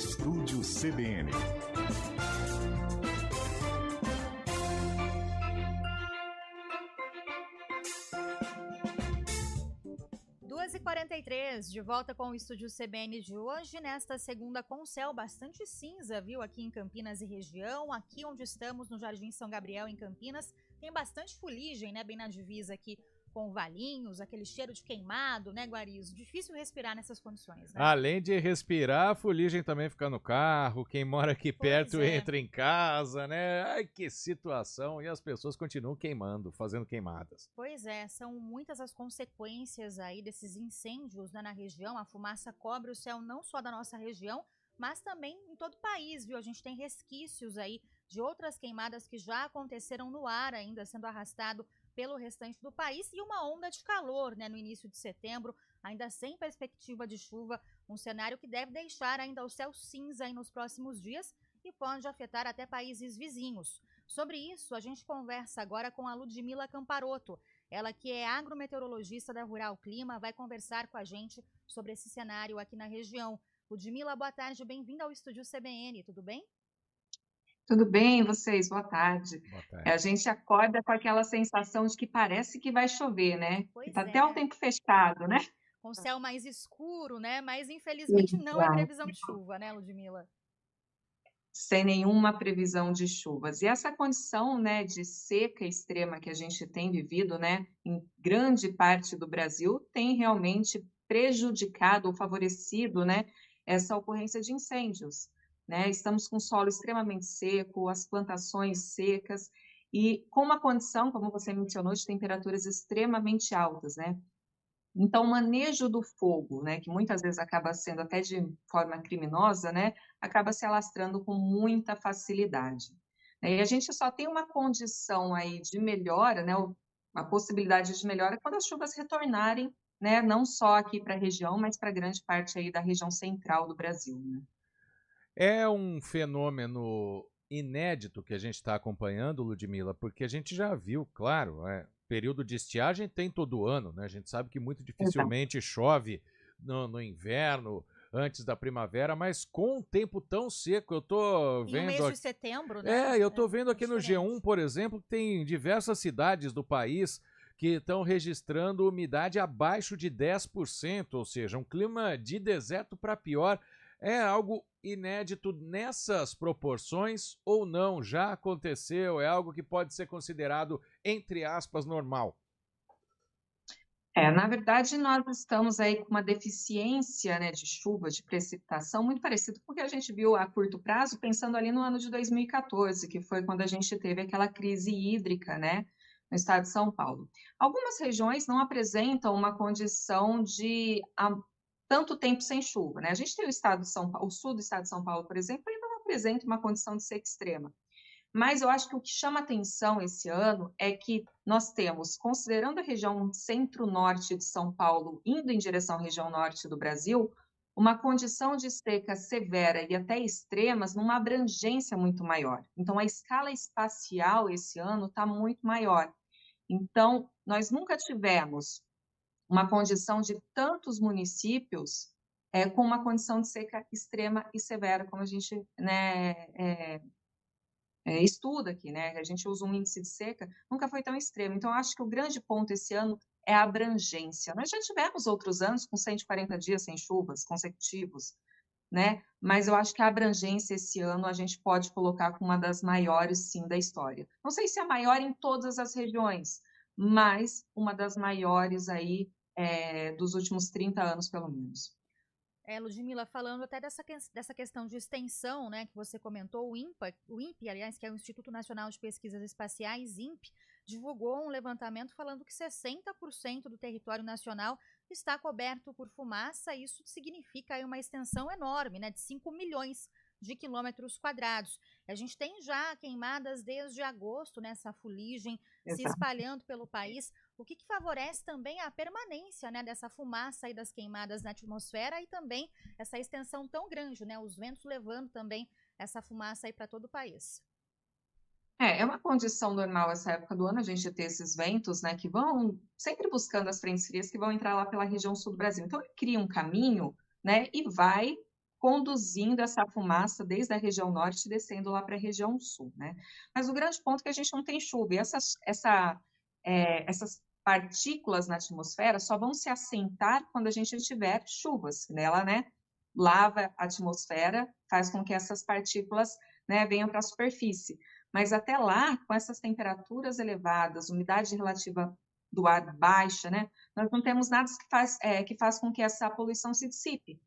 Estúdio CBN. 2h43, de volta com o Estúdio CBN de hoje, nesta segunda com céu bastante cinza, viu, aqui em Campinas e região. Aqui onde estamos, no Jardim São Gabriel, em Campinas, tem bastante fuligem, né, bem na divisa aqui com Valinhos, aquele cheiro de queimado, né, Guarizo? Difícil respirar nessas condições, né? Além de respirar, a fuligem também fica no carro, quem mora aqui perto entra em casa, né? Ai, que situação! E as pessoas continuam queimando, fazendo queimadas. Pois é, são muitas as consequências aí desses incêndios, né, na região. A fumaça cobre o céu não só da nossa região, mas também em todo o país, viu? A gente tem resquícios aí de outras queimadas que já aconteceram no ar, ainda sendo arrastado pelo restante do país, e uma onda de calor, né, no início de setembro, ainda sem perspectiva de chuva, um cenário que deve deixar ainda o céu cinza aí nos próximos dias e pode afetar até países vizinhos. Sobre isso, a gente conversa agora com a Ludmila Camparotto, ela que é agrometeorologista da Rural Clima, vai conversar com a gente sobre esse cenário aqui na região. Ludmila, boa tarde, bem-vinda ao Estúdio CBN, tudo bem? Tudo bem, vocês? Boa tarde. Boa A tarde. gente acorda com aquela sensação de que parece que vai chover, né? Pois Que tá até o é, tempo fechado, né? com o céu mais escuro, né? Mas infelizmente não é Exato. previsão de chuva, né, Ludmila? Sem nenhuma previsão de chuvas. E essa condição, né, de seca extrema que a gente tem vivido, né, em grande parte do Brasil, tem realmente prejudicado ou favorecido, né, essa ocorrência de incêndios, né? Estamos com solo extremamente seco, as plantações secas e com uma condição, como você mencionou, de temperaturas extremamente altas, né? Então, o manejo do fogo, né, que muitas vezes acaba sendo até de forma criminosa, né, acaba se alastrando com muita facilidade. E a gente só tem uma condição aí de melhora, né, uma possibilidade de melhora quando as chuvas retornarem, né, não só aqui para a região, mas para grande parte aí da região central do Brasil, né? É um fenômeno inédito que a gente está acompanhando, Ludmila, porque a gente já viu, claro, período de estiagem tem todo ano, né? A gente sabe que muito Exato. dificilmente chove no inverno, antes da primavera, mas com um tempo tão seco, eu tô Em um vendo mês de aqui. setembro, né? Eu tô vendo É aqui no G1, diferente. por exemplo, que tem diversas cidades do país que estão registrando umidade abaixo de 10%, ou seja, um clima de deserto para pior. É algo inédito nessas proporções ou não? Já aconteceu? É algo que pode ser considerado, entre aspas, normal? Na verdade, nós estamos aí com uma deficiência, né, de chuva, de precipitação, muito parecido com o que a gente viu a curto prazo, pensando ali no ano de 2014, que foi quando a gente teve aquela crise hídrica, né, no estado de São Paulo. Algumas regiões não apresentam uma condição de há tanto tempo sem chuva, né? A gente tem o estado de São Paulo, o sul do estado de São Paulo, por exemplo, ainda não apresenta uma condição de seca extrema. Mas eu acho que o que chama atenção esse ano é que nós temos, considerando a região centro-norte de São Paulo, indo em direção à região norte do Brasil, uma condição de seca severa e até extremas numa abrangência muito maior. Então, a escala espacial esse ano está muito maior. Então, nós nunca tivemos uma condição de tantos municípios com uma condição de seca extrema e severa, como a gente, né, estuda aqui, né? A gente usa um índice de seca, nunca foi tão extremo. Então, acho que o grande ponto esse ano é a abrangência. Nós já tivemos outros anos com 140 dias sem chuvas consecutivos, né? Mas eu acho que a abrangência esse ano a gente pode colocar como uma das maiores, sim, da história. Não sei se é a maior em todas as regiões, mas uma das maiores aí dos últimos 30 anos, pelo menos. Ludmila, falando até dessa questão de extensão, né, que você comentou, o INPE, aliás, que é o Instituto Nacional de Pesquisas Espaciais, INPE, divulgou um levantamento falando que 60% do território nacional está coberto por fumaça. Isso significa aí uma extensão enorme, né, de 5 milhões de quilômetros quadrados. A gente tem já queimadas desde agosto nessa fuligem se Exato. espalhando pelo país, o que favorece também a permanência, né, dessa fumaça e das queimadas na atmosfera e também essa extensão tão grande, né, os ventos levando também essa fumaça aí para todo o país. É uma condição normal essa época do ano, a gente ter esses ventos, né, que vão sempre buscando as frentes frias que vão entrar lá pela região sul do Brasil. Então, ele cria um caminho, né, e vai conduzindo essa fumaça desde a região norte, descendo lá para a região sul, né? Mas o grande ponto é que a gente não tem chuva, e essas partículas na atmosfera só vão se assentar quando a gente tiver chuvas, ela, né, lava a atmosfera, faz com que essas partículas, né, venham para a superfície. Mas até lá, com essas temperaturas elevadas, umidade relativa do ar baixa, né, nós não temos nada que faz com que essa poluição se dissipe.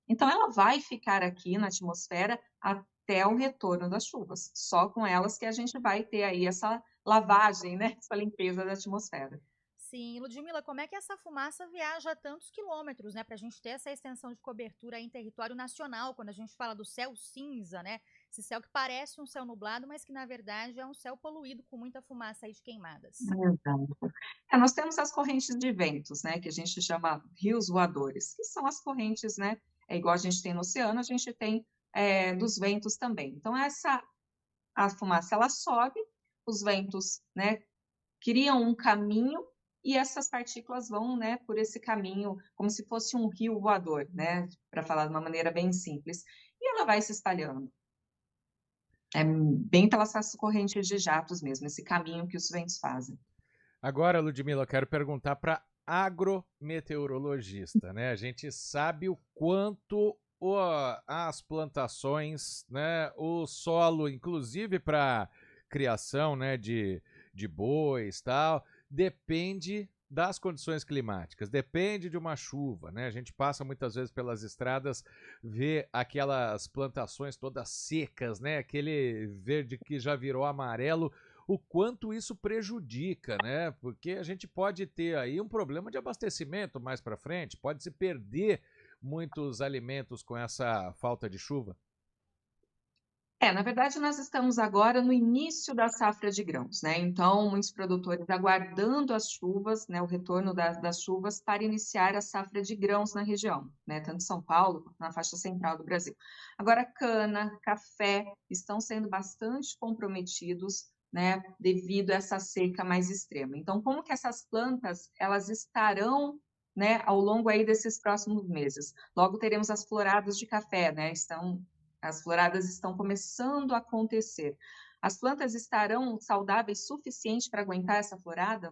Então, ela vai ficar aqui na atmosfera até o retorno das chuvas. Só com elas que a gente vai ter aí essa lavagem, né, essa limpeza da atmosfera. Sim, Ludmila, como é que essa fumaça viaja tantos quilômetros, né, para a gente ter essa extensão de cobertura em território nacional, quando a gente fala do céu cinza, né, esse céu que parece um céu nublado, mas que na verdade é um céu poluído com muita fumaça aí de queimadas. Exato. Nós temos as correntes de ventos, né, que a gente chama rios voadores, que são as correntes, né, igual a gente tem no oceano, a gente tem dos ventos também. Então, a fumaça, ela sobe, os ventos, né, criam um caminho e essas partículas vão, né, por esse caminho, como se fosse um rio voador, né, para falar de uma maneira bem simples, e ela vai se espalhando. É bem pelas correntes de jatos mesmo, esse caminho que os ventos fazem. Agora, Ludmila, eu quero perguntar para agrometeorologista, né? A gente sabe o quanto as plantações, né, o solo, inclusive para criação, né, de bois, tal, depende das condições climáticas, depende de uma chuva, né? A gente passa muitas vezes pelas estradas, vê aquelas plantações todas secas, né? Aquele verde que já virou amarelo, o quanto isso prejudica, né? Porque a gente pode ter aí um problema de abastecimento mais para frente, pode se perder muitos alimentos com essa falta de chuva. Na verdade, nós estamos agora no início da safra de grãos, né? Então, muitos produtores aguardando as chuvas, né, o retorno das chuvas para iniciar a safra de grãos na região, né? Tanto em São Paulo quanto na faixa central do Brasil. Agora, cana, café estão sendo bastante comprometidos, né, devido a essa seca mais extrema. Então, como que essas plantas, elas estarão, né, ao longo aí desses próximos meses? Logo teremos as floradas de café, né? As floradas estão começando a acontecer. As plantas estarão saudáveis suficiente para aguentar essa florada?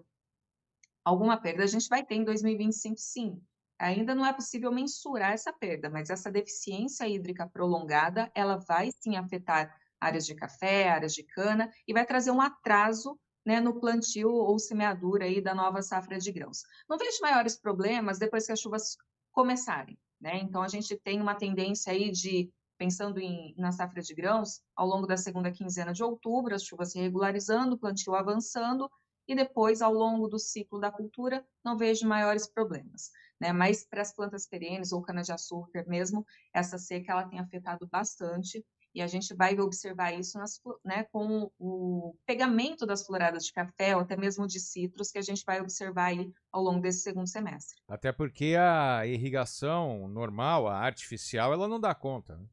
Alguma perda a gente vai ter em 2025, sim. Ainda não é possível mensurar essa perda, mas essa deficiência hídrica prolongada, ela vai sim afetar áreas de café, áreas de cana e vai trazer um atraso, né, no plantio ou semeadura aí da nova safra de grãos. Não vejo maiores problemas depois que as chuvas começarem, né? Então a gente tem uma tendência aí de pensando na safra de grãos, ao longo da segunda quinzena de outubro, as chuvas se regularizando, o plantio avançando, e depois, ao longo do ciclo da cultura, não vejo maiores problemas, né? Mas para as plantas perenes ou cana-de-açúcar mesmo, essa seca ela tem afetado bastante, e a gente vai observar isso né, com o pegamento das floradas de café, ou até mesmo de citros, que a gente vai observar aí ao longo desse segundo semestre. Até porque a irrigação normal, a artificial, ela não dá conta, né?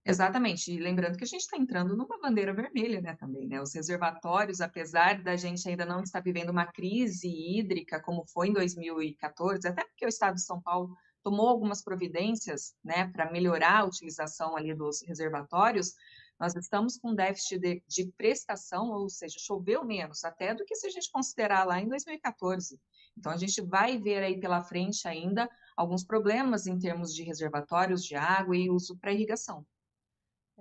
Exatamente, e lembrando que a gente está entrando numa bandeira vermelha, né, também, né? Os reservatórios, apesar da gente ainda não estar vivendo uma crise hídrica como foi em 2014, até porque o Estado de São Paulo tomou algumas providências, né, para melhorar a utilização ali dos reservatórios, nós estamos com déficit de prestação, ou seja, choveu menos até do que se a gente considerar lá em 2014. Então, a gente vai ver aí pela frente ainda alguns problemas em termos de reservatórios de água e uso para irrigação.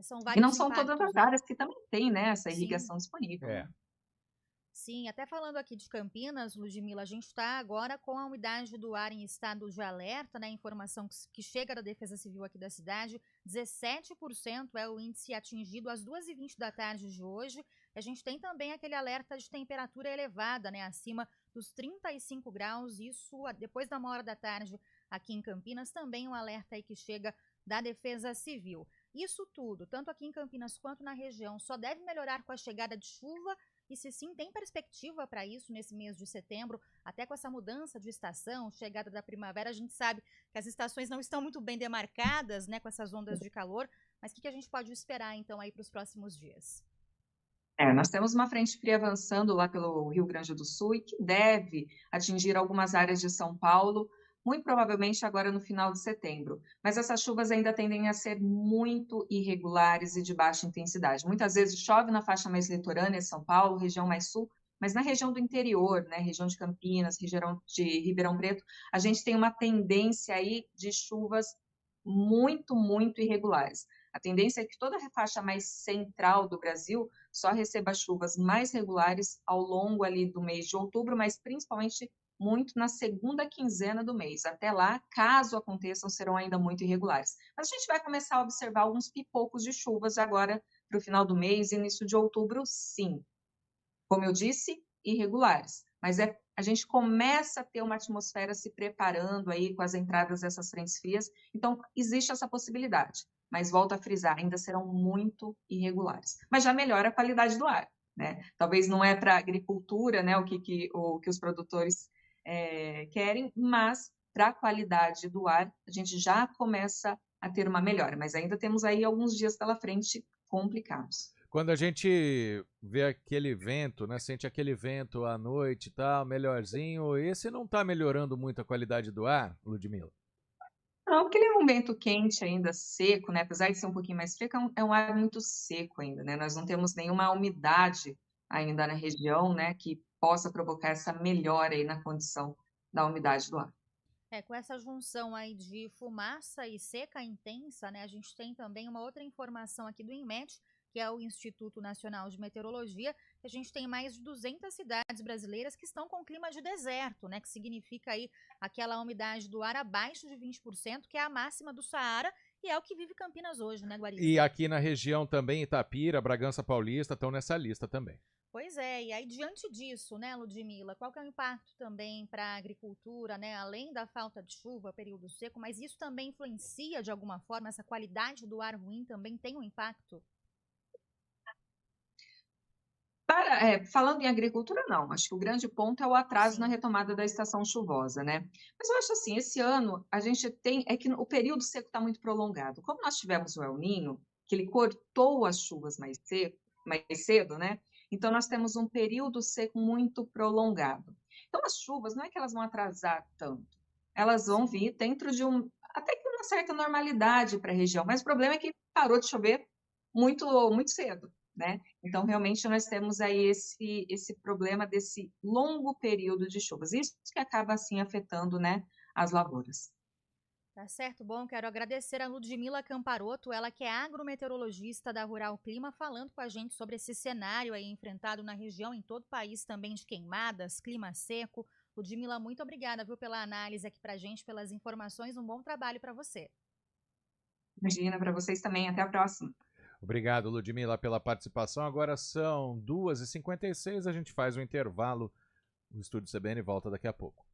São E não vários são todas impactos, as né? áreas que também têm, né, essa Sim. irrigação disponível. É. Né? Sim, até falando aqui de Campinas, Ludmila, a gente está agora com a umidade do ar em estado de alerta, né? Informação que chega da Defesa Civil aqui da cidade, 17% é o índice atingido às 2h20 da tarde de hoje. A gente tem também aquele alerta de temperatura elevada, né? Acima dos 35 graus, isso depois da 1h da tarde aqui em Campinas, também um alerta aí que chega da Defesa Civil. Isso tudo, tanto aqui em Campinas quanto na região, só deve melhorar com a chegada de chuva. E se sim, tem perspectiva para isso nesse mês de setembro, até com essa mudança de estação, chegada da primavera, a gente sabe que as estações não estão muito bem demarcadas, né, com essas ondas de calor, mas o que a gente pode esperar então aí para os próximos dias? Nós temos uma frente fria avançando lá pelo Rio Grande do Sul e que deve atingir algumas áreas de São Paulo muito provavelmente agora no final de setembro. Mas essas chuvas ainda tendem a ser muito irregulares e de baixa intensidade. Muitas vezes chove na faixa mais litorânea, São Paulo, região mais sul, mas na região do interior, né, região de Campinas, região de Ribeirão Preto, a gente tem uma tendência aí de chuvas muito, muito irregulares. A tendência é que toda a faixa mais central do Brasil só receba chuvas mais regulares ao longo ali do mês de outubro, mas principalmente muito na segunda quinzena do mês. Até lá, caso aconteçam, serão ainda muito irregulares. Mas a gente vai começar a observar alguns pipocos de chuvas agora para o final do mês, início de outubro, sim. Como eu disse, irregulares. Mas a gente começa a ter uma atmosfera se preparando aí com as entradas dessas frentes frias, então existe essa possibilidade. Mas volto a frisar, ainda serão muito irregulares. Mas já melhora a qualidade do ar, né? Talvez não é para a agricultura, né, o que os produtores querem, mas para a qualidade do ar, a gente já começa a ter uma melhora. Mas ainda temos aí alguns dias pela frente complicados. Quando a gente vê aquele vento, né, sente aquele vento à noite e tal, melhorzinho, esse não está melhorando muito a qualidade do ar, Ludmila? Não, porque ele é um vento quente ainda, seco, né? Apesar de ser um pouquinho mais frio, é um ar muito seco ainda, né? Nós não temos nenhuma umidade ainda na região, né, que possa provocar essa melhora aí na condição da umidade do ar. Com essa junção aí de fumaça e seca intensa, né, a gente tem também uma outra informação aqui do INMET, que é o Instituto Nacional de Meteorologia, que a gente tem mais de 200 cidades brasileiras que estão com clima de deserto, né, que significa aí aquela umidade do ar abaixo de 20%, que é a máxima do Saara, e é o que vive Campinas hoje, né, Guariz? E aqui na região também, Itapira, Bragança Paulista estão nessa lista também. Pois é, e aí diante disso, né, Ludmila, qual que é o impacto também para a agricultura, né, além da falta de chuva, período seco, mas isso também influencia de alguma forma, essa qualidade do ar ruim também tem um impacto? Falando em agricultura, não. Acho que o grande ponto é o atraso na Sim. retomada da estação chuvosa, né? Mas eu acho assim, esse ano a gente é que o período seco está muito prolongado. Como nós tivemos o El Niño, que ele cortou as chuvas mais cedo, né? Então nós temos um período seco muito prolongado. Então as chuvas não é que elas vão atrasar tanto, elas vão vir dentro de até que uma certa normalidade para a região. Mas o problema é que parou de chover muito, muito cedo, né? Então, realmente, nós temos aí esse problema desse longo período de chuvas. Isso que acaba, assim, afetando, né, as lavouras. Tá certo, bom, quero agradecer a Ludmila Camparoto, ela que é agrometeorologista da Rural Clima, falando com a gente sobre esse cenário aí enfrentado na região, em todo o país também, de queimadas, clima seco. Ludmila, muito obrigada, viu, pela análise aqui pra gente, pelas informações, um bom trabalho para você. Imagina, para vocês também. Até a próxima. Obrigado, Ludmila, pela participação. Agora são 2h56, a gente faz um intervalo no Estúdio CBN e volta daqui a pouco.